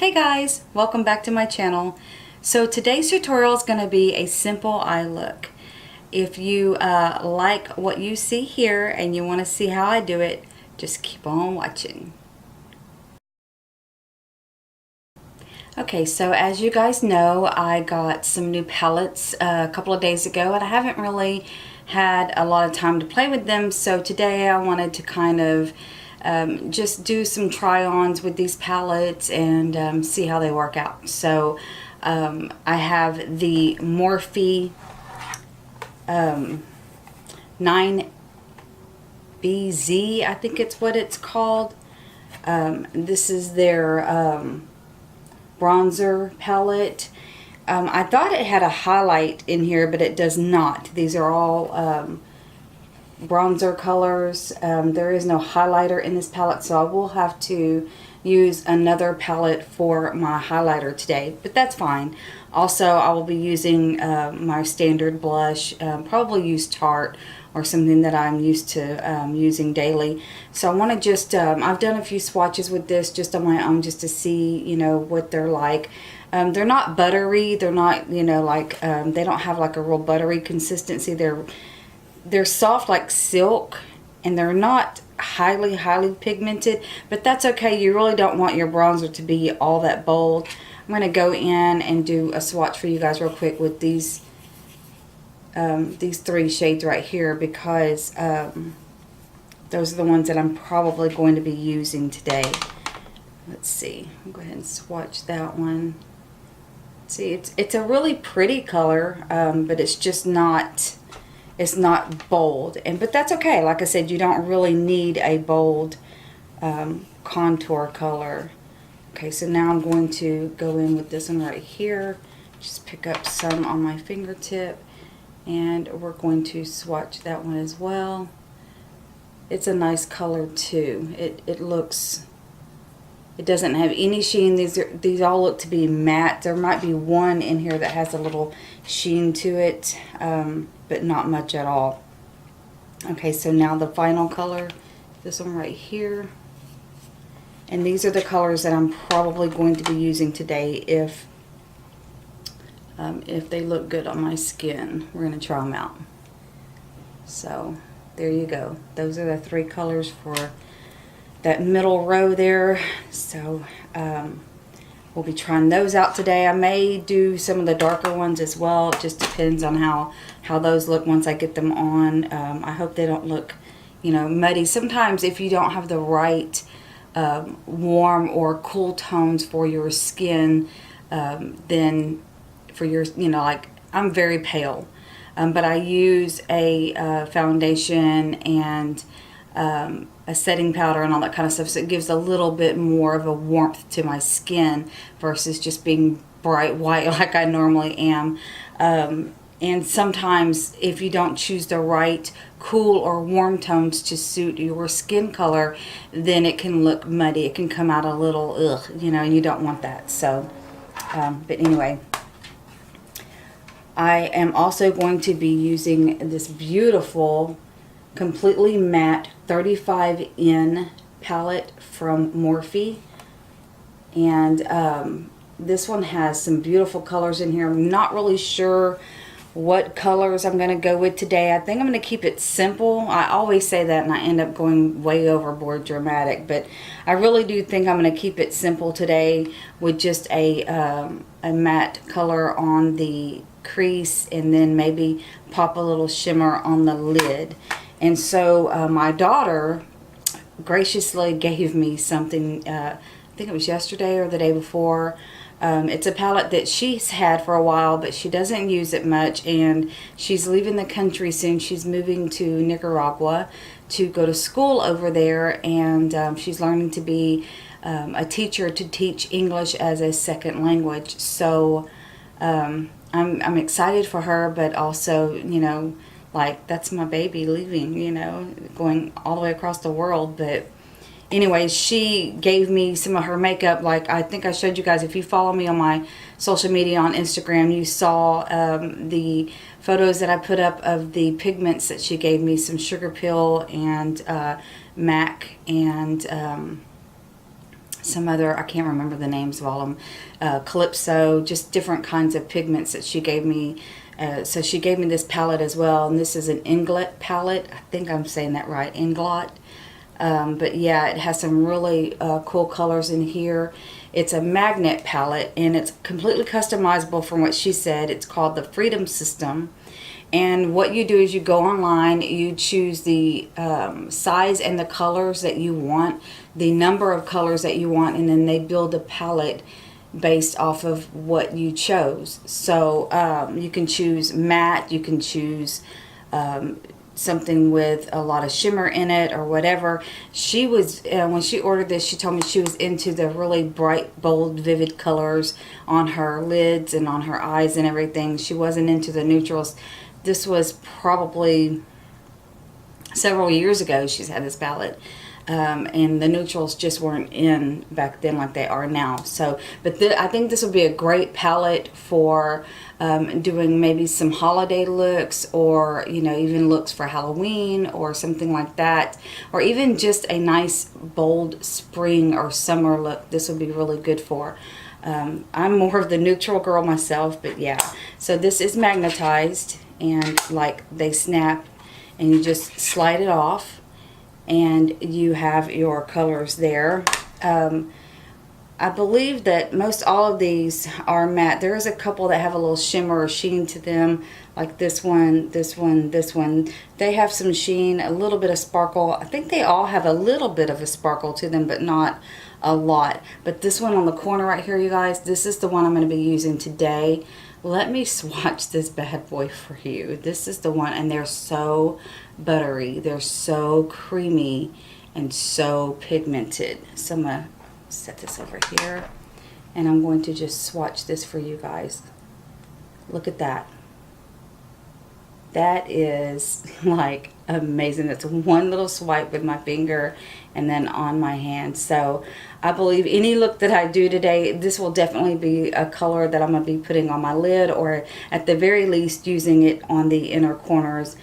Hey guys, welcome back to my channel. So today's tutorial is going to be a simple eye look. If you like what you see here and you want to see how I do it, just keep on watching. Okay, so as you guys know, I got some new palettes a couple of days ago and I haven't really had a lot of time to play with them, so today I wanted to kind of just do some try-ons with these palettes and see how they work out. So I have the Morphe 9BZ, I think it's what it's called. This is their bronzer palette. I thought it had a highlight in here, but it does not. These are all bronzer colors. There is no highlighter in this palette, so I will have to use another palette for my highlighter today, but that's fine. Also, I will be using my standard blush, probably use Tarte or something that I'm used to using daily. So I want to just, I've done a few swatches with this just on my own just to see, you know, what they're like. They're not buttery, they're not, you know, like, they don't have like a real buttery consistency. They're soft like silk, and they're not highly pigmented, but that's okay. You really don't want your bronzer to be all that bold. I'm going to go in and do a swatch for you guys real quick with these three shades right here, because those are the ones that I'm probably going to be using today. Let's see. I'll go ahead and swatch that one. See, it's a really pretty color, but it's just not... It's not bold, but that's okay. Like I said, you don't really need a bold contour color. Okay, so now I'm going to go in with this one right here. Just pick up some on my fingertip, and we're going to swatch that one as well. It's a nice color too. It looks... It doesn't have any sheen. These all look to be matte. There might be one in here that has a little sheen to it, but not much at all. Okay, so now the final color, this one right here. And these are the colors that I'm probably going to be using today if they look good on my skin. We're going to try them out. So there you go. Those are the three colors for that middle row there. So we'll be trying those out today. I may do some of the darker ones as well. It just depends on how those look once I get them on. I hope they don't look, you know, muddy. Sometimes if you don't have the right warm or cool tones for your skin, then for your, you know, like I'm very pale, but I use a foundation and a setting powder and all that kind of stuff, so it gives a little bit more of a warmth to my skin versus just being bright white like I normally am. And sometimes if you don't choose the right cool or warm tones to suit your skin color, then it can look muddy. It can come out a little ugh, you know, and you don't want that. So but anyway, I am also going to be using this beautiful completely matte 35N palette from Morphe, and this one has some beautiful colors in here. I'm not really sure what colors I'm going to go with today. I think I'm going to keep it simple. I always say that and I end up going way overboard dramatic, but I really do think I'm going to keep it simple today with just a matte color on the crease and then maybe pop a little shimmer on the lid. And so my daughter graciously gave me something, I think it was yesterday or the day before. It's a palette that she's had for a while, but she doesn't use it much, and she's leaving the country soon. She's moving to Nicaragua to go to school over there, and she's learning to be a teacher to teach English as a second language. So I'm excited for her, but also, you know, like, that's my baby leaving, you know, going all the way across the world. But anyways, she gave me some of her makeup. Like, I think I showed you guys, if you follow me on my social media on Instagram, you saw the photos that I put up of the pigments that she gave me, some Sugar Pill and MAC and some other, I can't remember the names of all of them, Calypso, just different kinds of pigments that she gave me. So she gave me this palette as well, and this is an Inglot palette. I think I'm saying that right, Inglot. But yeah, it has some really cool colors in here. It's a magnet palette, and it's completely customizable from what she said. It's called the Freedom System. And what you do is you go online, you choose the size and the colors that you want, the number of colors that you want, and then they build a palette based off of what you chose. So you can choose matte, you can choose something with a lot of shimmer in it or whatever. She was, when she ordered this, she told me she was into the really bright, bold, vivid colors on her lids and on her eyes and everything. She wasn't into the neutrals. This was probably several years ago she's had this palette. And the neutrals just weren't in back then like they are now. So, but I think this would be a great palette for doing maybe some holiday looks, or, you know, even looks for Halloween or something like that. Or even just a nice, bold spring or summer look. This would be really good for. I'm more of the neutral girl myself, but yeah. So this is magnetized, and like they snap, and you just slide it off. And you have your colors there. I believe that most all of these are matte. There is a couple that have a little shimmer or sheen to them, like this one, this one, this one. They have some sheen, a little bit of sparkle. I think they all have a little bit of a sparkle to them, but not a lot. But this one on the corner right here, you guys, this is the one I'm going to be using today. Let me swatch this bad boy for you. This is the one, and they're so buttery. They're so creamy and so pigmented. So I'm going to set this over here, and I'm going to just swatch this for you guys. Look at that. That is like amazing. That's one little swipe with my finger and then on my hand. So I believe any look that I do today, this will definitely be a color that I'm going to be putting on my lid, or at the very least using it on the inner corners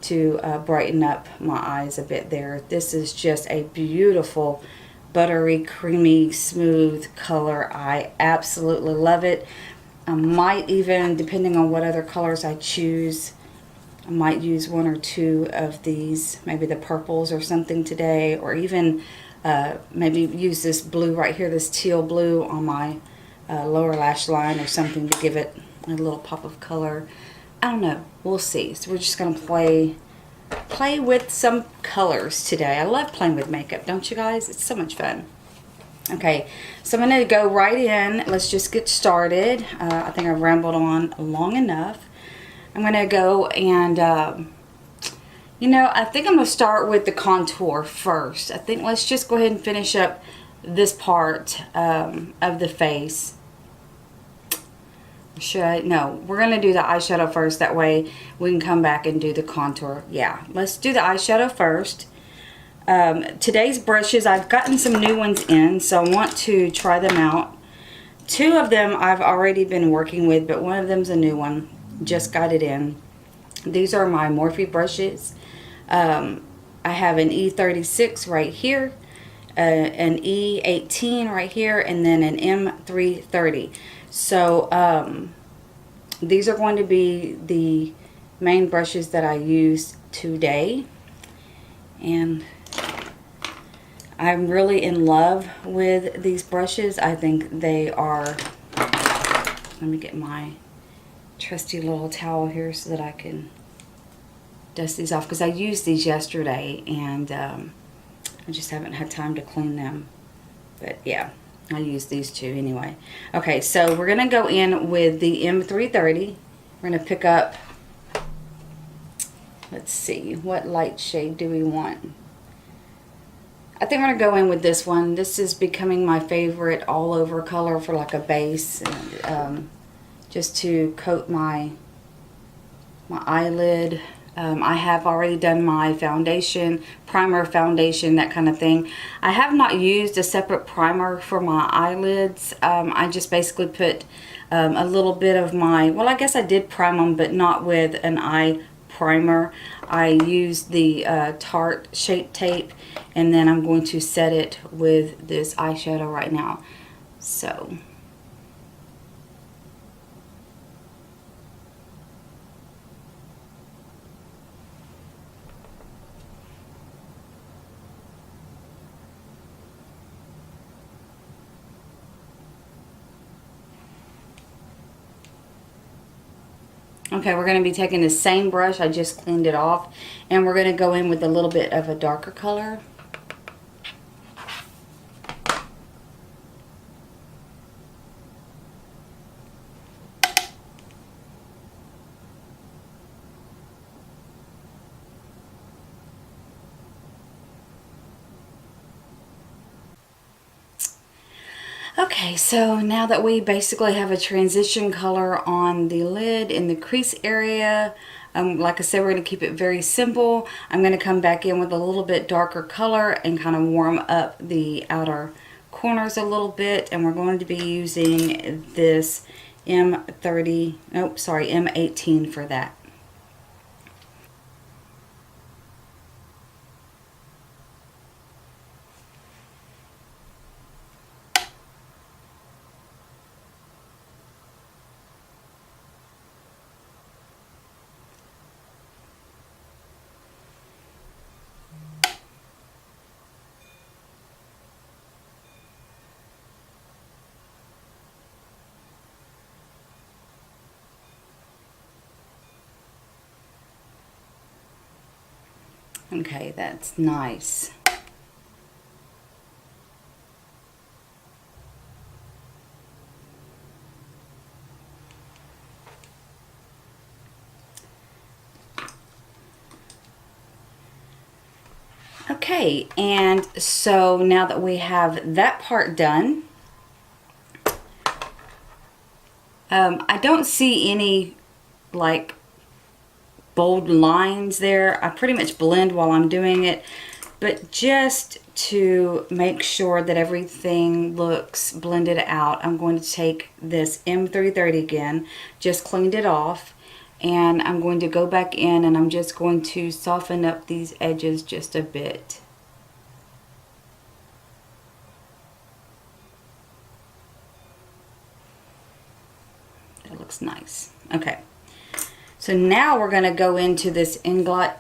to brighten up my eyes a bit there. This is just a beautiful, buttery, creamy, smooth color. I absolutely love it. I might even, depending on what other colors I choose, I might use one or two of these, maybe the purples or something today, or even maybe use this blue right here, this teal blue on my lower lash line or something to give it a little pop of color. I don't know. We'll see. So we're just going to play with some colors today. I love playing with makeup, don't you guys? It's so much fun. Okay, so I'm going to go right in. Let's just get started. I think I've rambled on long enough. I'm going to go and, you know, I think I'm going to start with the contour first. I think let's just go ahead and finish up this part of the face. Should I? No, we're going to do the eyeshadow first. That way we can come back and do the contour. Yeah, let's do the eyeshadow first. Today's brushes, I've gotten some new ones in, so I want to try them out. Two of them I've already been working with, but one of them's a new one. Just got it in. These are my Morphe brushes. I have an E36 right here, an E18 right here, and then an M330. So these are going to be the main brushes that I use today, and I'm really in love with these brushes. I think they are, let me get my trusty little towel here so that I can dust these off, because I used these yesterday and I just haven't had time to clean them. But yeah, I use these two anyway. Okay, so we're gonna go in with the M330. We're gonna pick up, let's see, what light shade do we want? I think I'm gonna go in with this one. This is becoming my favorite all over color for like a base, and just to coat my eyelid. I have already done my foundation, primer, foundation, that kind of thing. I have not used a separate primer for my eyelids. I just basically put a little bit of my, well, I guess I did prime them, but not with an eye primer. I use the Tarte Shape Tape, and then I'm going to set it with this eyeshadow right now. So okay, we're going to be taking the same brush, I just cleaned it off, and we're going to go in with a little bit of a darker color. Okay, so now that we basically have a transition color on the lid in the crease area, like I said, we're going to keep it very simple. I'm going to come back in with a little bit darker color and kind of warm up the outer corners a little bit. And we're going to be using this M18 for that. Okay, that's nice. Okay, and so now that we have that part done, I don't see any like bold lines there. I pretty much blend while I'm doing it, but just to make sure that everything looks blended out, I'm going to take this M330 again, just cleaned it off, and I'm going to go back in and I'm just going to soften up these edges just a bit. That looks nice. Okay. So now we're going to go into this Inglot.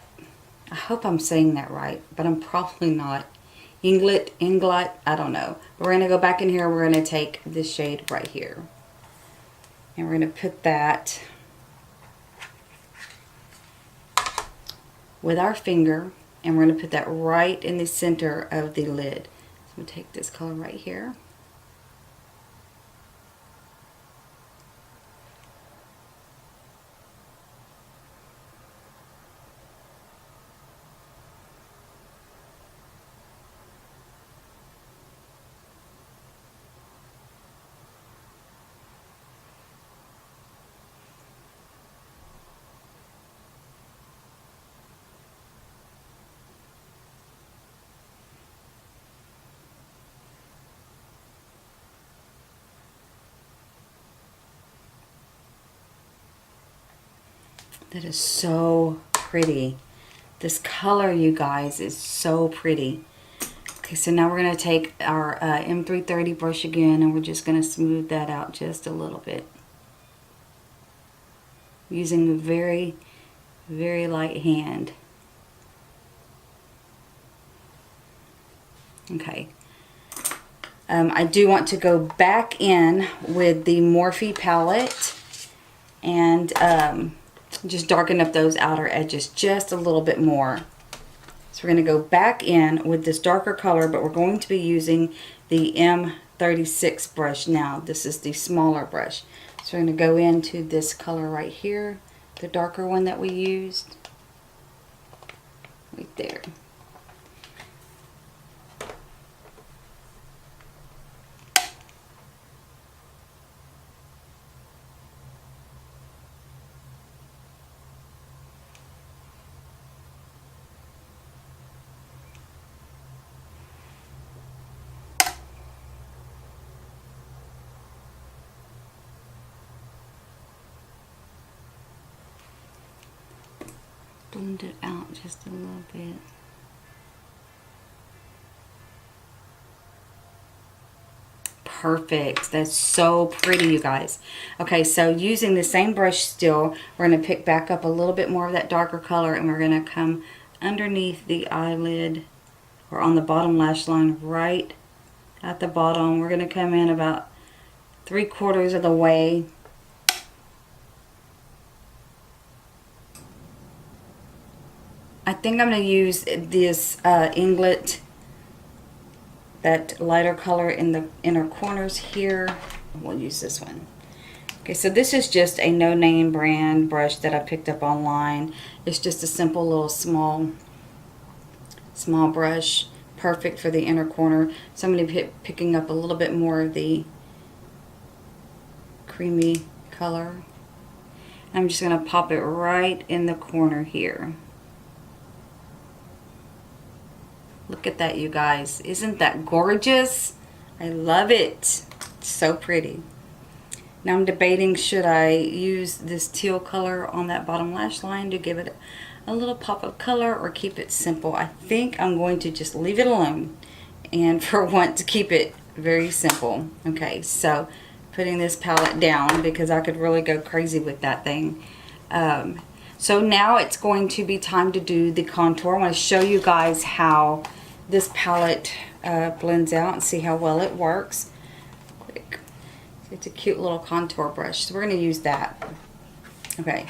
I hope I'm saying that right, but I'm probably not. Inglot, I don't know. But we're going to go back in here. We're going to take this shade right here. And we're going to put that with our finger. And we're going to put that right in the center of the lid. So I'm going to take this color right here. That is so pretty. This color, you guys, is so pretty. Okay, so now we're going to take our M330 brush again, and we're just going to smooth that out just a little bit. Using a very, very light hand. Okay. I do want to go back in with the Morphe palette and just darken up those outer edges just a little bit more. So we're going to go back in with this darker color, but we're going to be using the M36 brush now. This is the smaller brush. So we're going to go into this color right here, the darker one that we used. Right there. blend it out just a little bit. Perfect. That's so pretty, you guys. Okay, so using the same brush still, we're going to pick back up a little bit more of that darker color, and we're going to come underneath the eyelid, or on the bottom lash line, right at the bottom. We're going to come in about 3/4 of the way. I think I'm going to use this Inglet, that lighter color in the inner corners here. We'll use this one. Okay, so this is just a no-name brand brush that I picked up online. It's just a simple little small brush, perfect for the inner corner. So I'm going to be picking up a little bit more of the creamy color. I'm just going to pop it right in the corner here. Look at that, you guys. Isn't that gorgeous? I love it. It's so pretty. Now I'm debating, should I use this teal color on that bottom lash line to give it a little pop of color, or keep it simple? I think I'm going to just leave it alone, and for once keep it very simple. Okay, so putting this palette down because I could really go crazy with that thing. So now it's going to be time to do the contour. I want to show you guys how this palette blends out and see how well it works. Quick. It's a cute little contour brush, so we're going to use that. Okay,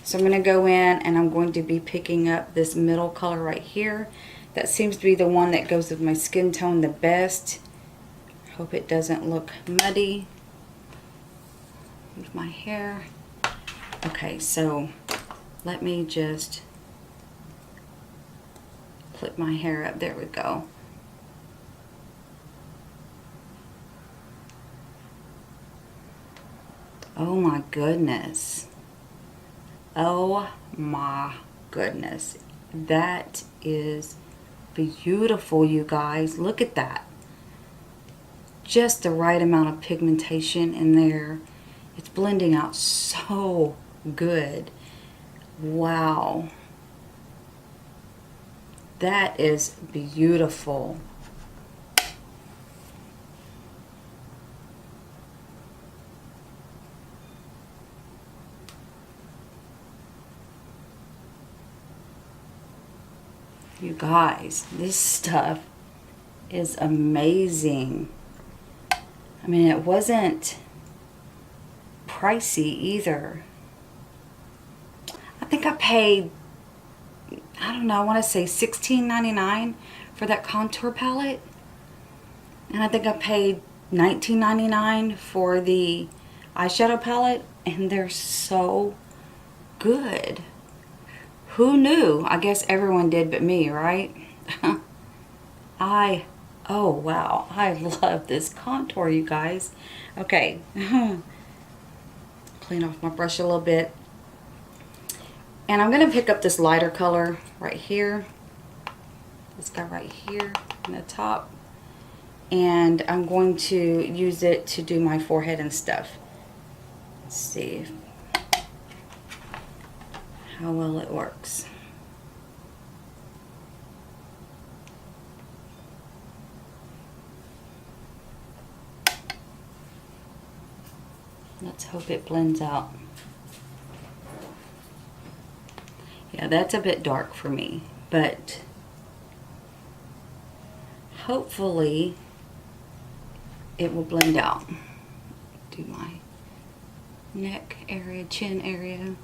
so I'm going to go in and I'm going to be picking up this middle color right here. That seems to be the one that goes with my skin tone the best. Hope it doesn't look muddy with my hair. Okay, so let me just clip my hair up. There we go. Oh my goodness. Oh my goodness. That is beautiful, you guys. Look at that. Just the right amount of pigmentation in there. It's blending out so good. Wow. That is beautiful. You guys, this stuff is amazing. I mean, it wasn't pricey either. I think I paid, I don't know, I want to say $16.99 for that contour palette. And I think I paid $19.99 for the eyeshadow palette. And they're so good. Who knew? I guess everyone did but me, right? Oh wow, I love this contour, you guys. Okay, clean off my brush a little bit. And I'm going to pick up this lighter color right here. This guy right here in the top. And I'm going to use it to do my forehead and stuff. Let's see how well it works. Let's hope it blends out. Yeah, that's a bit dark for me, but hopefully it will blend out. Do my neck area, chin area.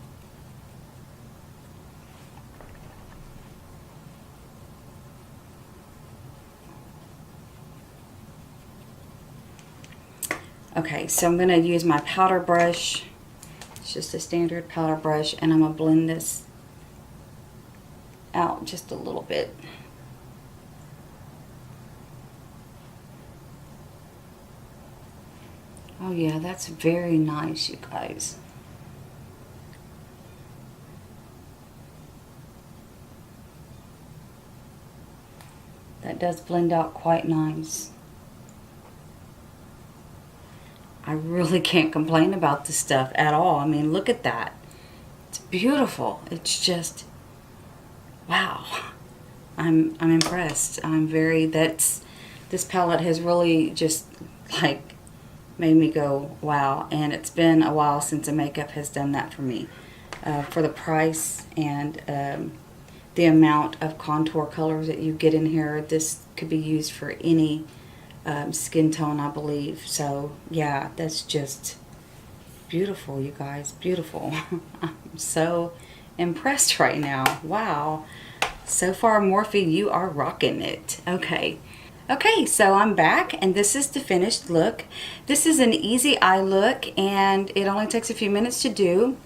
Okay, so I'm going to use my powder brush. It's just a standard powder brush, and I'm going to blend this out just a little bit. Oh yeah, that's very nice, you guys. That does blend out quite nice. I really can't complain about this stuff at all. I mean, look at that. It's beautiful. It's just wow, I'm impressed. I'm very, this palette has really just like made me go wow. And it's been a while since a makeup has done that for me. For the price and the amount of contour colors that you get in here, this could be used for any skin tone, I believe. So yeah, that's just beautiful, you guys. Beautiful. I'm so impressed right now. Wow. So far, Morphe, you are rocking it. Okay. Okay, so I'm back, and this is the finished look. This is an easy eye look, and it only takes a few minutes to do.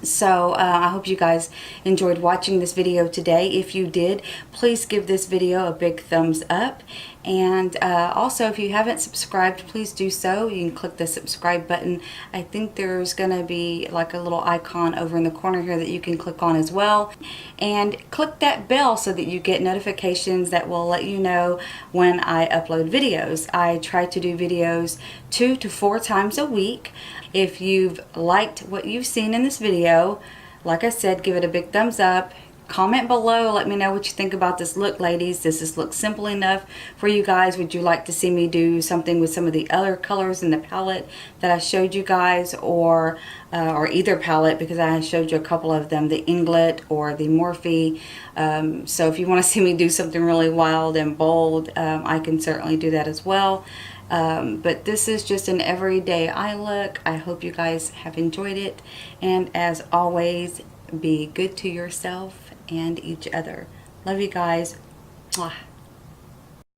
So I hope you guys enjoyed watching this video today. If you did, please give this video a big thumbs up. And also, if you haven't subscribed, please do so. You can click the subscribe button. I think there's going to be like a little icon over in the corner here that you can click on as well. And click that bell so that you get notifications that will let you know when I upload videos. I try to do videos 2 to 4 times a week. If you've liked what you've seen in this video, like I said, give it a big thumbs up. Comment below, let me know what you think about this look, ladies. Does this look simple enough for you guys? Would you like to see me do something with some of the other colors in the palette that I showed you guys, or either palette, because I showed you a couple of them, the Inglet or the Morphe. So if you want to see me do something really wild and bold, I can certainly do that as well. But this is just an everyday eye look. I hope you guys have enjoyed it. And as always, be good to yourself and each other. Love you guys. Mwah.